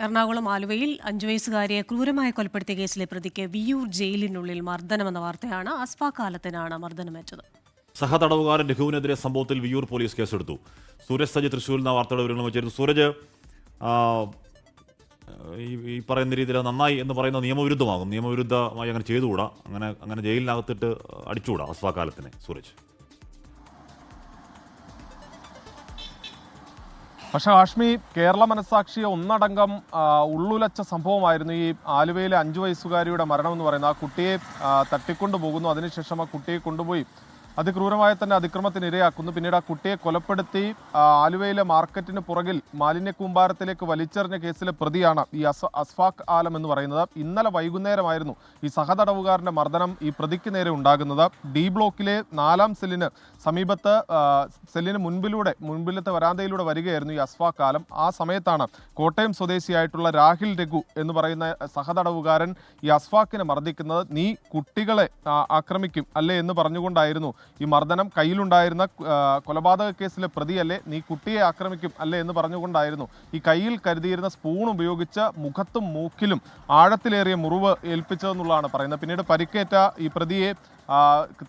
എറണാകുളം ആലുവയിൽ 5 വയസ്സുകാരിയെ ക്രൂരമായി കൊലപ്പെടുത്തിയ കേസിലെ പ്രതിക്ക് വിയൂർ ജയിലിനുള്ളിൽ മർദ്ദനമെന്ന വാർത്തയാണ്. അസ്ഫാകാലത്തിനാണ് മർദ്ദനമേറ്റത്. സഹതടവുകാരൻ രഘുവിനെതിരെ സംഭവത്തിൽ വിയൂർ പോലീസ് കേസെടുത്തു. സൂരജ് സജി തൃശ്ശൂരിൽ നിന്ന് വാർത്തയുടെ വിവരങ്ങൾ വെച്ചിരുന്നു. സൂരജ്, ഈ പറയുന്ന രീതിയിൽ നന്നായി എന്ന് പറയുന്ന നിയമവിരുദ്ധമാകും. നിയമവിരുദ്ധമായി അങ്ങനെ ചെയ്തുകൂടാ, അങ്ങനെ ജയിലിനകത്തിട്ട് അടിച്ചുകൂടാ അസ്ഫാകാലത്തിനെ. സൂരജ്, പക്ഷേ ഹാഷ്മി, കേരള മനസ്സാക്ഷിയെ ഒന്നടങ്കം ഉള്ളുലച്ച സംഭവമായിരുന്നു ഈ ആലുവയിലെ 5 വയസ്സുകാരിയുടെ മരണം എന്ന് പറയുന്നത്. ആ കുട്ടിയെ തട്ടിക്കൊണ്ടു പോകുന്നു, അതിനുശേഷം ആ കുട്ടിയെ കൊണ്ടുപോയി അതിക്രൂരമായ തന്നെ അതിക്രമത്തിന് ഇരയാക്കുന്നു. പിന്നീട് ആ കുട്ടിയെ കൊലപ്പെടുത്തി ആലുവയിലെ മാർക്കറ്റിന് പുറകിൽ മാലിന്യ കൂമ്പാരത്തിലേക്ക് വലിച്ചെറിഞ്ഞ കേസിലെ പ്രതിയാണ് ഈ അസ്ഫാക് ആലം എന്ന് പറയുന്നത്. ഇന്നലെ വൈകുന്നേരമായിരുന്നു ഈ സഹതടവുകാരൻ്റെ മർദ്ദനം ഈ പ്രതിക്ക് നേരെ ഉണ്ടാകുന്നത്. ഡി ബ്ലോക്കിലെ 4-ാം സെല്ലിന് സമീപത്ത് സെല്ലിന് മുൻപിലത്തെ വരാന്തയിലൂടെ വരികയായിരുന്നു ഈ അസ്ഫാക് ആലം. ആ സമയത്താണ് കോട്ടയം സ്വദേശിയായിട്ടുള്ള രാഹിൽ രഘു എന്ന് പറയുന്ന സഹതടവുകാരൻ ഈ അസ്ഫാക്കിനെ മർദ്ദിക്കുന്നത്. നീ കുട്ടികളെ ആക്രമിക്കും അല്ലേ എന്ന് പറഞ്ഞുകൊണ്ടായിരുന്നു ഈ മർദ്ദനം. കയ്യിലുണ്ടായിരുന്ന കൊലപാതക കേസിലെ പ്രതിയല്ലേ, നീ കുട്ടിയെ ആക്രമിക്കും അല്ലേ എന്ന് പറഞ്ഞുകൊണ്ടായിരുന്നു ഈ കയ്യിൽ കരുതിയിരുന്ന സ്പൂൺ ഉപയോഗിച്ച് മുഖത്തും മൂക്കിലും ആഴത്തിലേറിയ മുറിവ് ഏൽപ്പിച്ചതെന്നുള്ളതാണ് പറയുന്നത്. പിന്നീട് പരിക്കേറ്റ ഈ പ്രതിയെ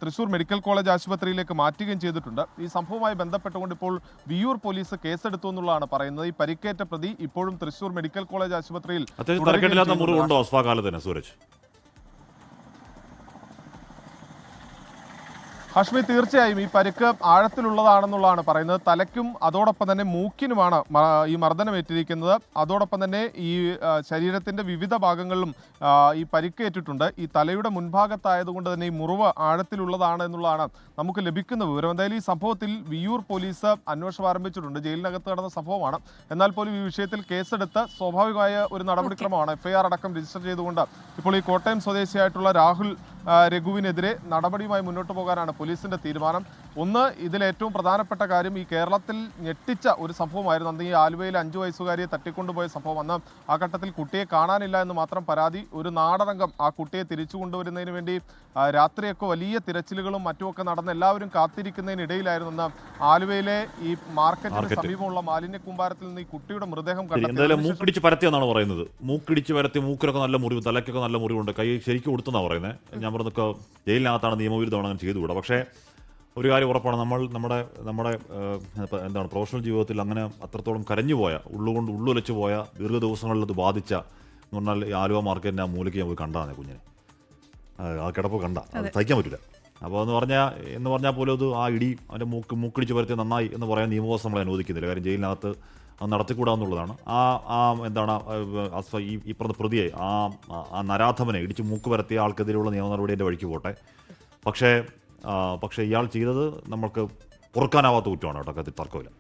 തൃശ്ശൂർ മെഡിക്കൽ കോളേജ് ആശുപത്രിയിലേക്ക് മാറ്റുകയും ചെയ്തിട്ടുണ്ട്. ഈ സംഭവവുമായി ബന്ധപ്പെട്ടുകൊണ്ട് ഇപ്പോൾ വിയൂർ പോലീസ് കേസെടുത്തു എന്നുള്ളതാണ് പറയുന്നത്. ഈ പരിക്കേറ്റ പ്രതി ഇപ്പോഴും തൃശ്ശൂർ മെഡിക്കൽ കോളേജ് ആശുപത്രിയിൽ ഹാഷ്മി, തീർച്ചയായും ഈ പരിക്ക് ആഴത്തിലുള്ളതാണെന്നുള്ളതാണ് പറയുന്നത്. തലയ്ക്കും അതോടൊപ്പം തന്നെ മൂക്കിനുമാണ് ഈ മർദ്ദനമേറ്റിരിക്കുന്നത്. അതോടൊപ്പം തന്നെ ഈ ശരീരത്തിൻ്റെ വിവിധ ഭാഗങ്ങളിലും ഈ പരിക്കേറ്റിട്ടുണ്ട്. ഈ തലയുടെ മുൻഭാഗത്തായതുകൊണ്ട് തന്നെ ഈ മുറിവ് ആഴത്തിലുള്ളതാണ് എന്നുള്ളതാണ് നമുക്ക് ലഭിക്കുന്ന വിവരം. എന്തായാലും ഈ സംഭവത്തിൽ വിയൂർ പോലീസ് അന്വേഷണം ആരംഭിച്ചിട്ടുണ്ട്. ജയിലിനകത്ത് നടന്ന സംഭവമാണ്. എന്നാൽ പോലും ഈ വിഷയത്തിൽ കേസെടുത്ത് സ്വാഭാവികമായ ഒരു നടപടിക്രമമാണ്. FIR അടക്കം രജിസ്റ്റർ ചെയ്തുകൊണ്ട് ഇപ്പോൾ ഈ കോട്ടയം സ്വദേശിയായിട്ടുള്ള രാഹുൽ രഘുവിനെതിരെ നടപടിയുമായി മുന്നോട്ട് പോകാനാണ് പോലീസിന്റെ തീരുമാനം. ഒന്ന്, ഇതിലേറ്റവും പ്രധാനപ്പെട്ട കാര്യം ഈ കേരളത്തിൽ ഞെട്ടിച്ച ഒരു സംഭവമായിരുന്നു അന്ന് ഈ ആലുവയിൽ 5 വയസ്സുകാരിയെ തട്ടിക്കൊണ്ടുപോയ സംഭവം. അന്ന് ആ ഘട്ടത്തിൽ കുട്ടിയെ കാണാനില്ല എന്ന് മാത്രം പരാതി. ഒരു നാടടങ്കം ആ കുട്ടിയെ തിരിച്ചു കൊണ്ടുവരുന്നതിന് വേണ്ടി രാത്രിയൊക്കെ വലിയ തിരച്ചിലുകളും മറ്റുമൊക്കെ നടന്ന് എല്ലാവരും കാത്തിരിക്കുന്നതിനിടയിലായിരുന്നു അന്ന് ആലുവയിലെ ഈ മാർക്കറ്റിന് സമീപമുള്ള മാലിന്യ കൂമ്പാരത്തിൽ നിന്ന് ഈ കുട്ടിയുടെ മൃതദേഹം കണ്ടെത്തി. മൂക്കിടിച്ച് പരത്തിയെന്നാണ് പറയുന്നത്. മൂക്കിടിച്ച് പരത്തി, മൂക്കിലൊക്കെ നല്ല മുറിവ്, തലയ്ക്കൊക്കെ നല്ല മുറിവുണ്ട്, കൈ ശരിക്കും കൊടുത്തെന്നാണ് പറയുന്നത്. ഞാൻ പറഞ്ഞൊക്കെ ജയിലിനകത്താണ് നിയമവിരുദ്ധമാണ് അങ്ങനെ ചെയ്തുകൂടാ. പക്ഷേ ഒരു കാര്യം ഉറപ്പാണ്, നമ്മുടെ എന്താണ് പ്രൊഫഷണൽ ജീവിതത്തിൽ അങ്ങനെ അത്രത്തോളം കരഞ്ഞുപോയ, ഉള്ളുലച്ചു പോയ, ദീർഘദിവസങ്ങളിൽ അത് ബാധിച്ച എന്ന് പറഞ്ഞാൽ ഈ ആലുവ മാർക്കറ്റിൻ്റെ ആ മൂലയ്ക്ക് ഞാൻ പോയി കണ്ടാണ് കുഞ്ഞിനെ. ആ കിടപ്പ് കണ്ട അത് സഹിക്കാൻ പറ്റില്ല. അപ്പോൾ എന്ന് പറഞ്ഞാൽ പോലും അത് ആ ഇടി അവൻ്റെ മൂക്കിടിച്ച് പരത്തി നന്നായി എന്ന് പറയാൻ നിയമവ്യവസ്ഥ നമ്മളെ അനുവദിക്കുന്നില്ല. കാര്യം ജയിലിനകത്ത് അത് നടത്തിക്കൂടാന്നുള്ളതാണ്. എന്താണ് ഈ പറഞ്ഞ പ്രതിയെ, ആ നരാധമനെ ഇടിച്ച് മൂക്ക് പരത്തിയ ആൾക്കെതിരെയുള്ള നിയമ നടപടിയുടെ വഴിക്ക് പോട്ടെ. പക്ഷേ ഇയാൾ ചെയ്തത് നമ്മൾക്ക് പൊറുക്കാനാവാത്ത കുറ്റമാണ് കേട്ടോ, തർക്കമില്ല.